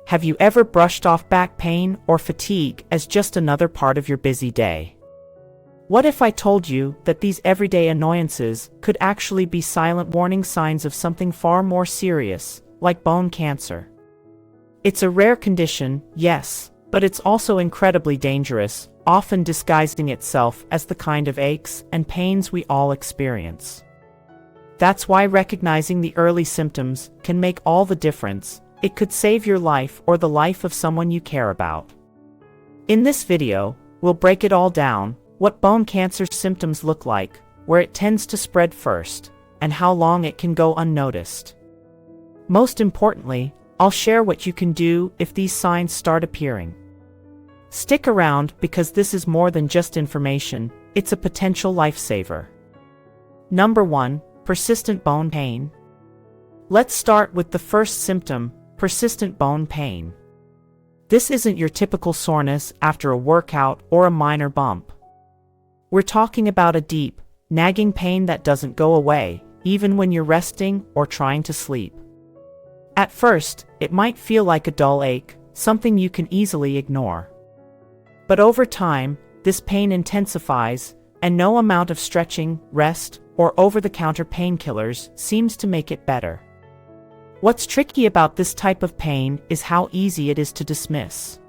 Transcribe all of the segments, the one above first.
Have you ever brushed off back pain or fatigue as just another part of your busy day? What if I told you that these everyday annoyances could actually be silent warning signs of something far more serious, like bone cancer? It's a rare condition, yes, but it's also incredibly dangerous, often disguising itself as the kind of aches and pains we all experience. That's why recognizing the early symptoms can make all the difference. It could save your life or the life of someone you care about. In this video, we'll break it all down: what bone cancer symptoms look like, where it tends to spread first, and how long it can go unnoticed. Most importantly, I'll share what you can do if these signs start appearing. Stick around because this is more than just information, it's a potential lifesaver. Number 1. Persistent bone pain. Let's start with the first symptom: persistent bone pain. This isn't your typical soreness after a workout or a minor bump. We're talking about a deep, nagging pain that doesn't go away, even when you're resting or trying to sleep. At first, it might feel like a dull ache, something you can easily ignore. But over time, this pain intensifies, and no amount of stretching, rest, or over-the-counter painkillers seems to make it better. What's tricky about this type of pain is how easy it is to dismiss.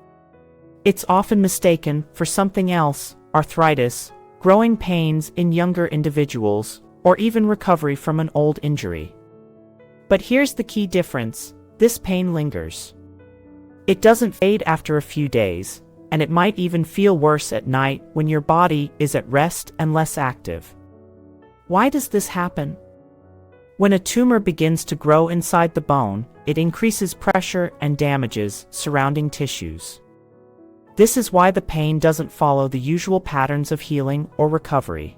It's often mistaken for something else: arthritis, growing pains in younger individuals, or even recovery from an old injury. But here's the key difference: this pain lingers. It doesn't fade after a few days, and it might even feel worse at night when your body is at rest and less active. Why does this happen? When a tumor begins to grow inside the bone, it increases pressure and damages surrounding tissues. This is why the pain doesn't follow the usual patterns of healing or recovery.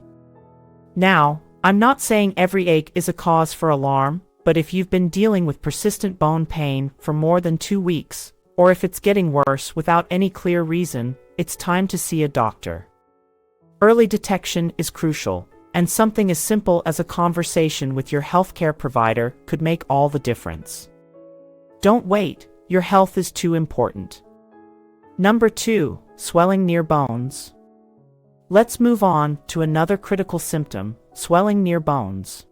Now, I'm not saying every ache is a cause for alarm, but if you've been dealing with persistent bone pain for more than 2 weeks, or if it's getting worse without any clear reason, it's time to see a doctor. Early detection is crucial, and something as simple as a conversation with your healthcare provider could make all the difference. Don't wait, your health is too important. Number 2. Swelling near bones. Let's move on to another critical symptom: swelling near bones.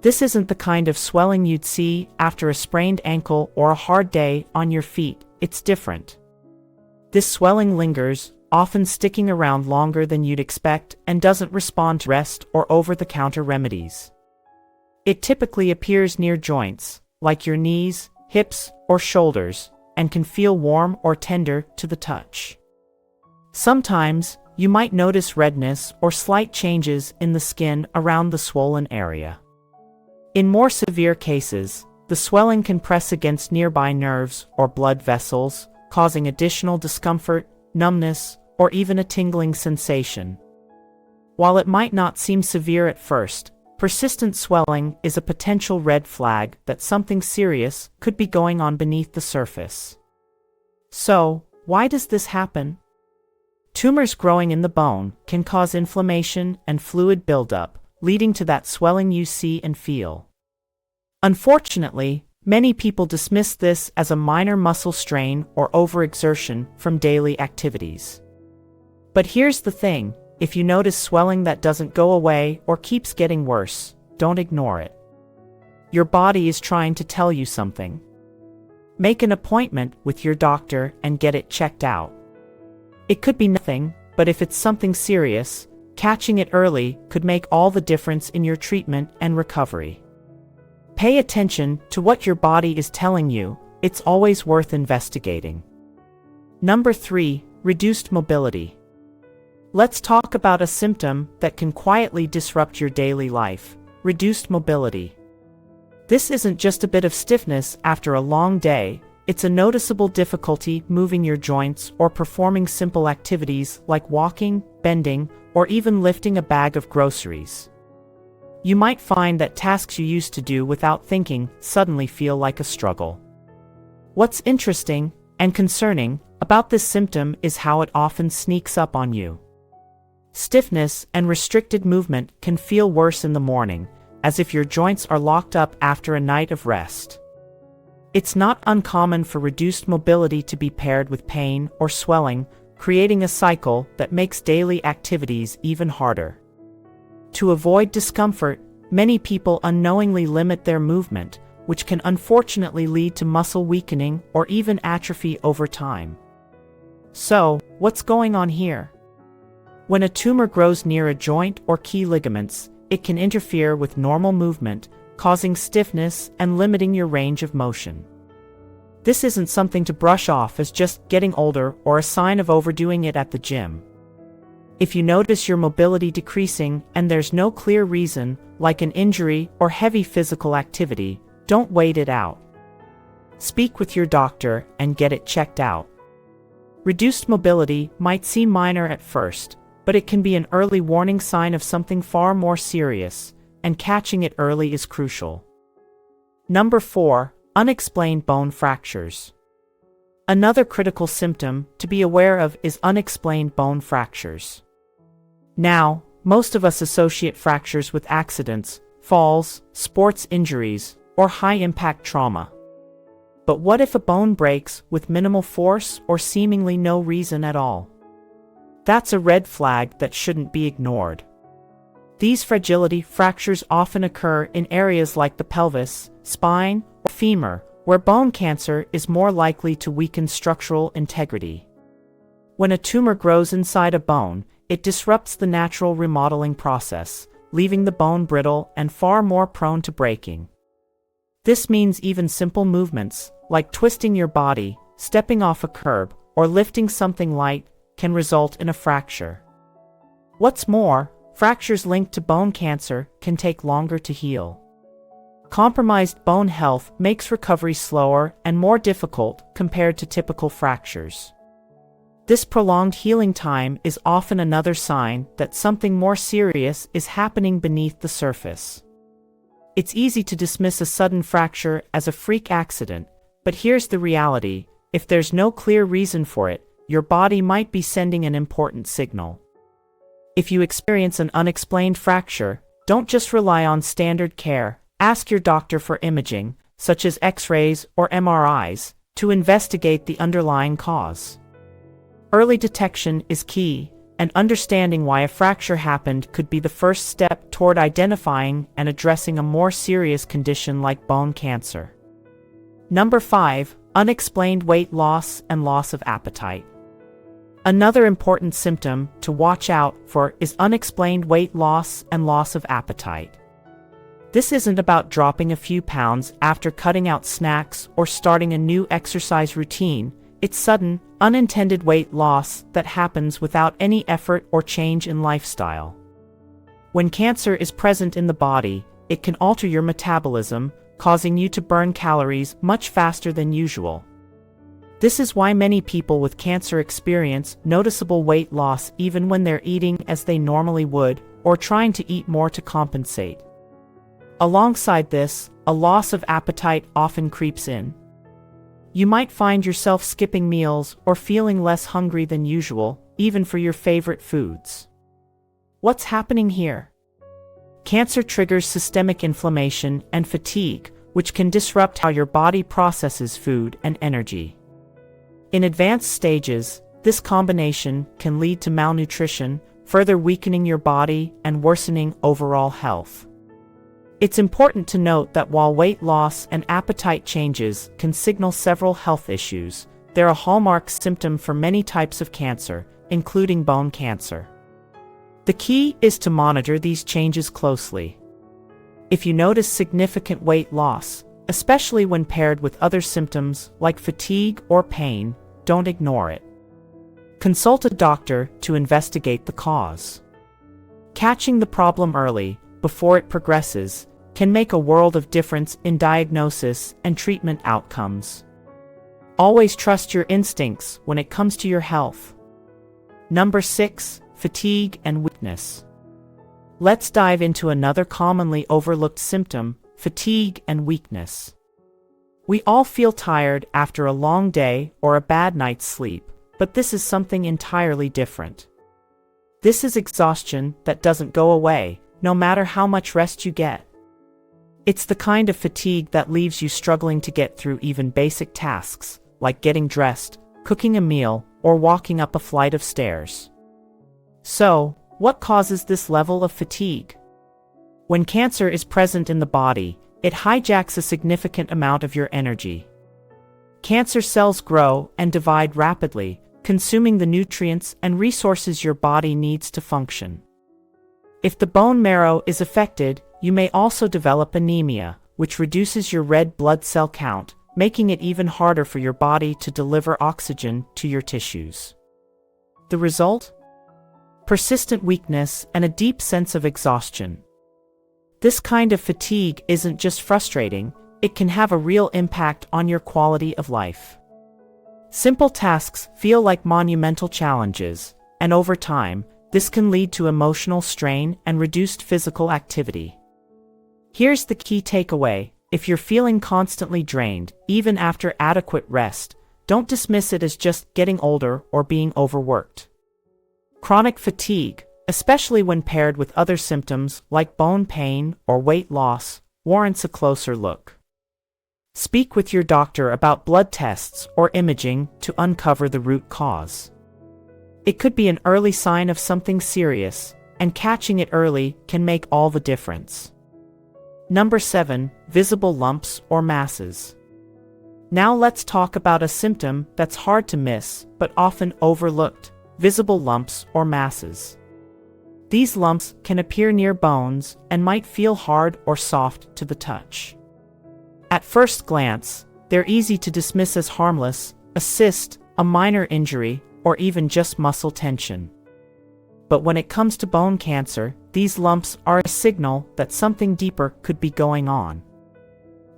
This isn't the kind of swelling you'd see after a sprained ankle or a hard day on your feet. It's different. This swelling lingers, often sticking around longer than you'd expect, and doesn't respond to rest or over-the-counter remedies. It typically appears near joints, like your knees, hips, or shoulders, and can feel warm or tender to the touch. Sometimes, you might notice redness or slight changes in the skin around the swollen area. In more severe cases, the swelling can press against nearby nerves or blood vessels, causing additional discomfort, numbness, or even a tingling sensation. While it might not seem severe at first, persistent swelling is a potential red flag that something serious could be going on beneath the surface. So, why does this happen? Tumors growing in the bone can cause inflammation and fluid buildup, leading to that swelling you see and feel. Unfortunately, many people dismiss this as a minor muscle strain or overexertion from daily activities. But here's the thing: if you notice swelling that doesn't go away or keeps getting worse, don't ignore it. Your body is trying to tell you something. Make an appointment with your doctor and get it checked out. It could be nothing, but if it's something serious, catching it early could make all the difference in your treatment and recovery. Pay attention to what your body is telling you. It's always worth investigating. Number 3. Reduced mobility. Let's talk about a symptom that can quietly disrupt your daily life: reduced mobility. This isn't just a bit of stiffness after a long day, it's a noticeable difficulty moving your joints or performing simple activities like walking, bending, or even lifting a bag of groceries. You might find that tasks you used to do without thinking suddenly feel like a struggle. What's interesting and concerning about this symptom is how it often sneaks up on you. Stiffness and restricted movement can feel worse in the morning, as if your joints are locked up after a night of rest. It's not uncommon for reduced mobility to be paired with pain or swelling, creating a cycle that makes daily activities even harder. To avoid discomfort, many people unknowingly limit their movement, which can unfortunately lead to muscle weakening or even atrophy over time. So, what's going on here? When a tumor grows near a joint or key ligaments, it can interfere with normal movement, causing stiffness and limiting your range of motion. This isn't something to brush off as just getting older or a sign of overdoing it at the gym. If you notice your mobility decreasing and there's no clear reason, like an injury or heavy physical activity, don't wait it out. Speak with your doctor and get it checked out. Reduced mobility might seem minor at first, but it can be an early warning sign of something far more serious, and catching it early is crucial. Number 4. Unexplained bone fractures. Another critical symptom to be aware of is unexplained bone fractures. Now, most of us associate fractures with accidents, falls, sports injuries, or high-impact trauma. But what if a bone breaks with minimal force or seemingly no reason at all? That's a red flag that shouldn't be ignored. These fragility fractures often occur in areas like the pelvis, spine, or femur, where bone cancer is more likely to weaken structural integrity. When a tumor grows inside a bone, it disrupts the natural remodeling process, leaving the bone brittle and far more prone to breaking. This means even simple movements, like twisting your body, stepping off a curb, or lifting something light, can result in a fracture. What's more, fractures linked to bone cancer can take longer to heal. Compromised bone health makes recovery slower and more difficult compared to typical fractures. This prolonged healing time is often another sign that something more serious is happening beneath the surface. It's easy to dismiss a sudden fracture as a freak accident, but here's the reality: if there's no clear reason for it, your body might be sending an important signal. If you experience an unexplained fracture, don't just rely on standard care. Ask your doctor for imaging, such as X-rays or MRIs, to investigate the underlying cause. Early detection is key, and understanding why a fracture happened could be the first step toward identifying and addressing a more serious condition like bone cancer. Number 5. Unexplained weight loss and loss of appetite. Another important symptom to watch out for is unexplained weight loss and loss of appetite. This isn't about dropping a few pounds after cutting out snacks or starting a new exercise routine. It's sudden, unintended weight loss that happens without any effort or change in lifestyle. When cancer is present in the body, it can alter your metabolism, causing you to burn calories much faster than usual. This is why many people with cancer experience noticeable weight loss even when they're eating as they normally would, or trying to eat more to compensate. Alongside this, a loss of appetite often creeps in. You might find yourself skipping meals or feeling less hungry than usual, even for your favorite foods. What's happening here? Cancer triggers systemic inflammation and fatigue, which can disrupt how your body processes food and energy. In advanced stages, this combination can lead to malnutrition, further weakening your body and worsening overall health. It's important to note that while weight loss and appetite changes can signal several health issues, they're a hallmark symptom for many types of cancer, including bone cancer. The key is to monitor these changes closely. If you notice significant weight loss, especially when paired with other symptoms like fatigue or pain, don't ignore it. Consult a doctor to investigate the cause. Catching the problem early, before it progresses, can make a world of difference in diagnosis and treatment outcomes. Always trust your instincts when it comes to your health. Number 6. Fatigue and weakness. Let's dive into another commonly overlooked symptom: fatigue and weakness. We all feel tired after a long day or a bad night's sleep, but this is something entirely different. This is exhaustion that doesn't go away, no matter how much rest you get. It's the kind of fatigue that leaves you struggling to get through even basic tasks, like getting dressed, cooking a meal, or walking up a flight of stairs. So, what causes this level of fatigue? When cancer is present in the body, it hijacks a significant amount of your energy. Cancer cells grow and divide rapidly, consuming the nutrients and resources your body needs to function. If the bone marrow is affected, you may also develop anemia, which reduces your red blood cell count, making it even harder for your body to deliver oxygen to your tissues. The result? Persistent weakness and a deep sense of exhaustion. This kind of fatigue isn't just frustrating, it can have a real impact on your quality of life. Simple tasks feel like monumental challenges, and over time, this can lead to emotional strain and reduced physical activity. Here's the key takeaway: if you're feeling constantly drained, even after adequate rest, don't dismiss it as just getting older or being overworked. Chronic fatigue, especially when paired with other symptoms like bone pain or weight loss, warrants a closer look. Speak with your doctor about blood tests or imaging to uncover the root cause. It could be an early sign of something serious, and catching it early can make all the difference. Number 7. Visible lumps or masses. Now let's talk about a symptom that's hard to miss but often overlooked: visible lumps or masses. These lumps can appear near bones and might feel hard or soft to the touch. At first glance, they're easy to dismiss as harmless, a cyst, a minor injury, or even just muscle tension. But when it comes to bone cancer, these lumps are a signal that something deeper could be going on.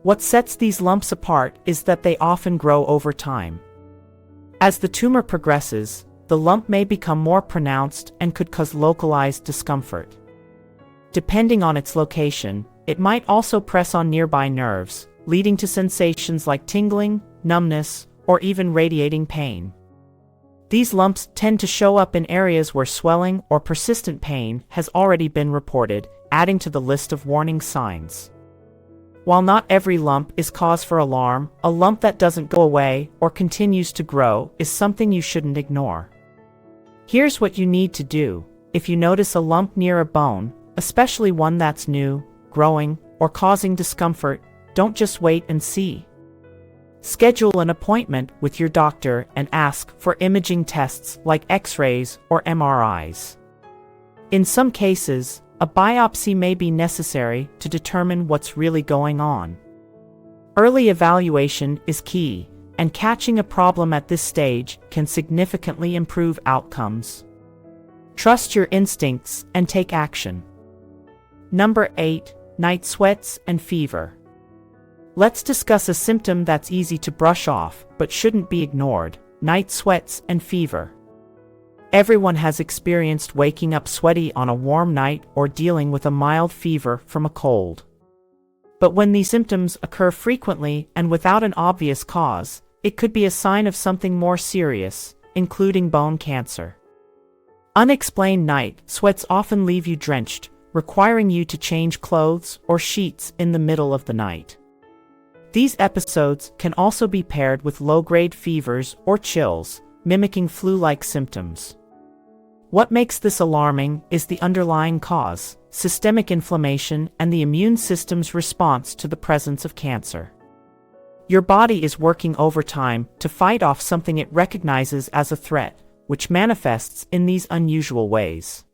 What sets these lumps apart is that they often grow over time. As the tumor progresses, the lump may become more pronounced and could cause localized discomfort. Depending on its location, it might also press on nearby nerves, leading to sensations like tingling, numbness, or even radiating pain. These lumps tend to show up in areas where swelling or persistent pain has already been reported, adding to the list of warning signs. While not every lump is cause for alarm, a lump that doesn't go away or continues to grow is something you shouldn't ignore. Here's what you need to do. If you notice a lump near a bone, especially one that's new, growing, or causing discomfort, don't just wait and see. Schedule an appointment with your doctor and ask for imaging tests like X-rays or MRIs. In some cases, a biopsy may be necessary to determine what's really going on. Early evaluation is key, and catching a problem at this stage can significantly improve outcomes. Trust your instincts and take action. Number 8. Night sweats and fever. Let's discuss a symptom that's easy to brush off but shouldn't be ignored: night sweats and fever. Everyone has experienced waking up sweaty on a warm night or dealing with a mild fever from a cold. But when these symptoms occur frequently and without an obvious cause, it could be a sign of something more serious, including bone cancer. Unexplained night sweats often leave you drenched, requiring you to change clothes or sheets in the middle of the night. These episodes can also be paired with low-grade fevers or chills, mimicking flu-like symptoms. What makes this alarming is the underlying cause: systemic inflammation and the immune system's response to the presence of cancer. Your body is working overtime to fight off something it recognizes as a threat, which manifests in these unusual ways.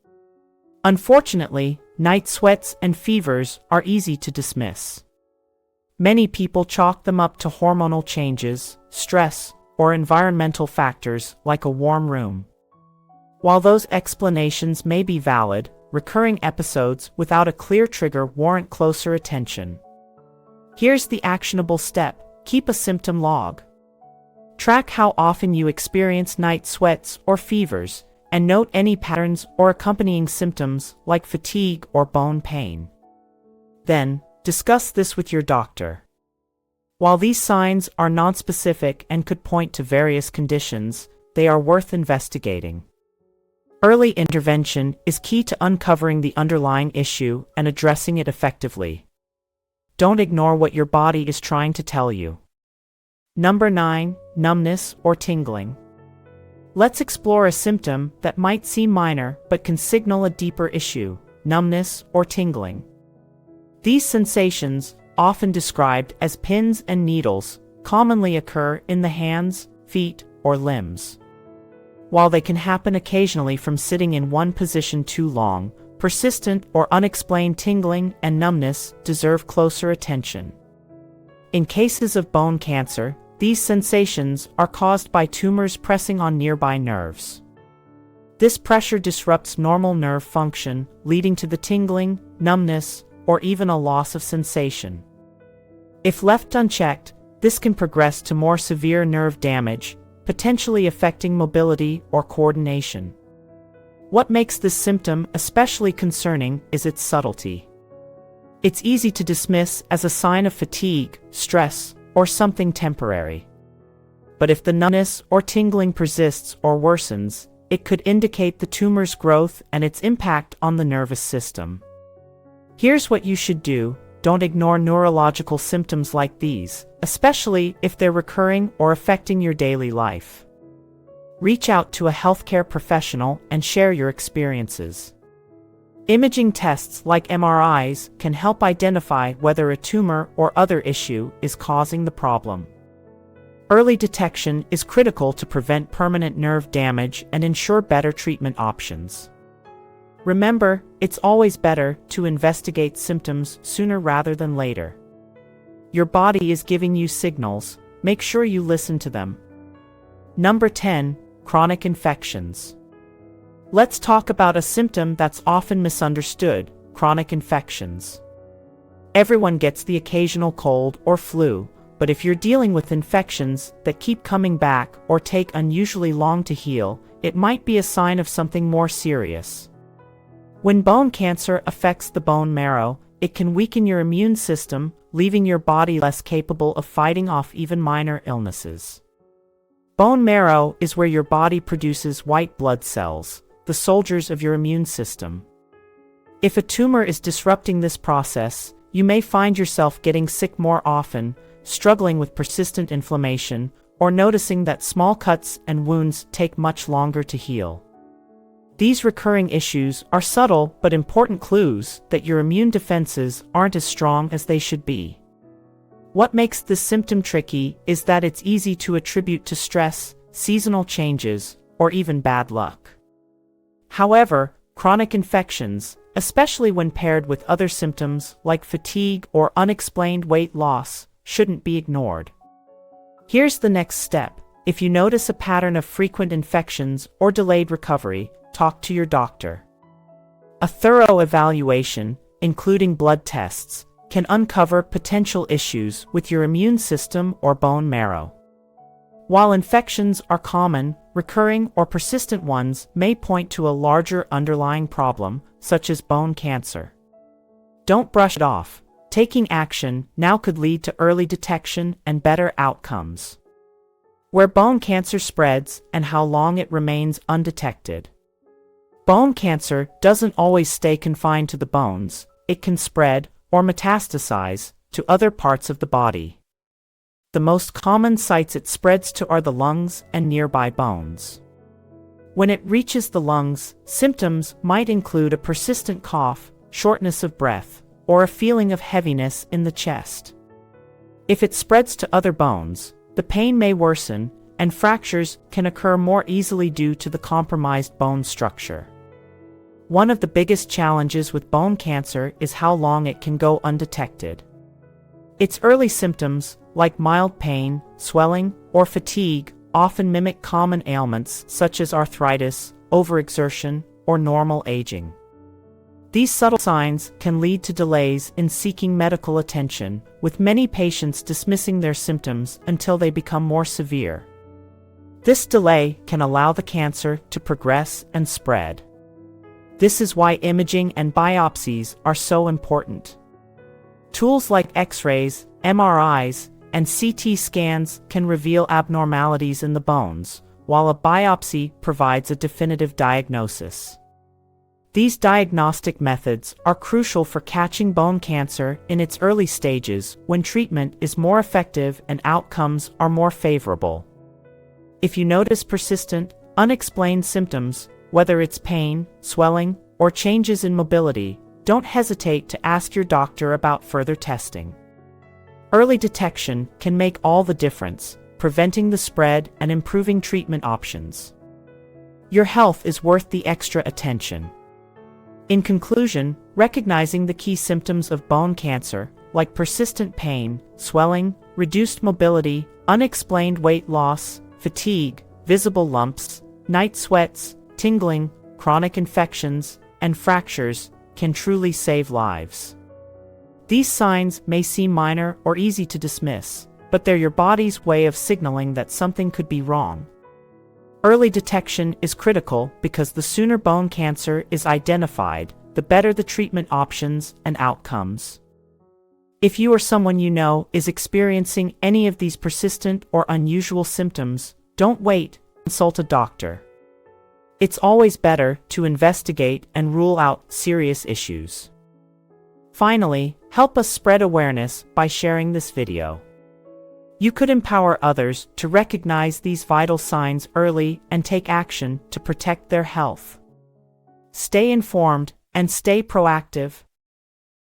Unfortunately, night sweats and fevers are easy to dismiss. Many people chalk them up to hormonal changes, stress, or environmental factors like a warm room. While those explanations may be valid, recurring episodes without a clear trigger warrant closer attention. Here's the actionable step: keep a symptom log. Track how often you experience night sweats or fevers, and note any patterns or accompanying symptoms like fatigue or bone pain. Then, discuss this with your doctor. While these signs are nonspecific and could point to various conditions, they are worth investigating. Early intervention is key to uncovering the underlying issue and addressing it effectively. Don't ignore what your body is trying to tell you. Number 9. Numbness or tingling. Let's explore a symptom that might seem minor but can signal a deeper issue: numbness or tingling. These sensations, often described as pins and needles, commonly occur in the hands, feet, or limbs. While they can happen occasionally from sitting in one position too long, persistent or unexplained tingling and numbness deserve closer attention. In cases of bone cancer, these sensations are caused by tumors pressing on nearby nerves. This pressure disrupts normal nerve function, leading to the tingling, numbness, or even a loss of sensation. If left unchecked, this can progress to more severe nerve damage, potentially affecting mobility or coordination. What makes this symptom especially concerning is its subtlety. It's easy to dismiss as a sign of fatigue, stress, or something temporary. But if the numbness or tingling persists or worsens, it could indicate the tumor's growth and its impact on the nervous system. Here's what you should do: don't ignore neurological symptoms like these, especially if they're recurring or affecting your daily life. Reach out to a healthcare professional and share your experiences. Imaging tests like MRIs can help identify whether a tumor or other issue is causing the problem. Early detection is critical to prevent permanent nerve damage and ensure better treatment options. Remember, it's always better to investigate symptoms sooner rather than later. Your body is giving you signals, make sure you listen to them. Number 10. Chronic infections. Let's talk about a symptom that's often misunderstood: chronic infections. Everyone gets the occasional cold or flu, but if you're dealing with infections that keep coming back or take unusually long to heal, it might be a sign of something more serious. When bone cancer affects the bone marrow, it can weaken your immune system, leaving your body less capable of fighting off even minor illnesses. Bone marrow is where your body produces white blood cells, the soldiers of your immune system. If a tumor is disrupting this process, you may find yourself getting sick more often, struggling with persistent inflammation, or noticing that small cuts and wounds take much longer to heal. These recurring issues are subtle but important clues that your immune defenses aren't as strong as they should be. What makes this symptom tricky is that it's easy to attribute to stress, seasonal changes, or even bad luck. However, chronic infections, especially when paired with other symptoms like fatigue or unexplained weight loss, shouldn't be ignored. Here's the next step: if you notice a pattern of frequent infections or delayed recovery, talk to your doctor. A thorough evaluation, including blood tests, can uncover potential issues with your immune system or bone marrow. While infections are common, recurring or persistent ones may point to a larger underlying problem, such as bone cancer. Don't brush it off. Taking action now could lead to early detection and better outcomes. Where bone cancer spreads and how long it remains undetected. Bone cancer doesn't always stay confined to the bones. It can spread or metastasize to other parts of the body. The most common sites it spreads to are the lungs and nearby bones. When it reaches the lungs, symptoms might include a persistent cough, shortness of breath, or a feeling of heaviness in the chest. If it spreads to other bones, the pain may worsen, and fractures can occur more easily due to the compromised bone structure. One of the biggest challenges with bone cancer is how long it can go undetected. Its early symptoms, like mild pain, swelling, or fatigue, often mimic common ailments such as arthritis, overexertion, or normal aging. These subtle signs can lead to delays in seeking medical attention, with many patients dismissing their symptoms until they become more severe. This delay can allow the cancer to progress and spread. This is why imaging and biopsies are so important. Tools like X-rays, MRIs, and CT scans can reveal abnormalities in the bones, while a biopsy provides a definitive diagnosis. These diagnostic methods are crucial for catching bone cancer in its early stages when treatment is more effective and outcomes are more favorable. If you notice persistent, unexplained symptoms, whether it's pain, swelling, or changes in mobility, don't hesitate to ask your doctor about further testing. Early detection can make all the difference, preventing the spread and improving treatment options. Your health is worth the extra attention. In conclusion, recognizing the key symptoms of bone cancer, like persistent pain, swelling, reduced mobility, unexplained weight loss, fatigue, visible lumps, night sweats, tingling, chronic infections, and fractures, can truly save lives. These signs may seem minor or easy to dismiss, but they're your body's way of signaling that something could be wrong. Early detection is critical because the sooner bone cancer is identified, the better the treatment options and outcomes. If you or someone you know is experiencing any of these persistent or unusual symptoms, don't wait, consult a doctor. It's always better to investigate and rule out serious issues. Finally, help us spread awareness by sharing this video. You could empower others to recognize these vital signs early and take action to protect their health. Stay informed and stay proactive.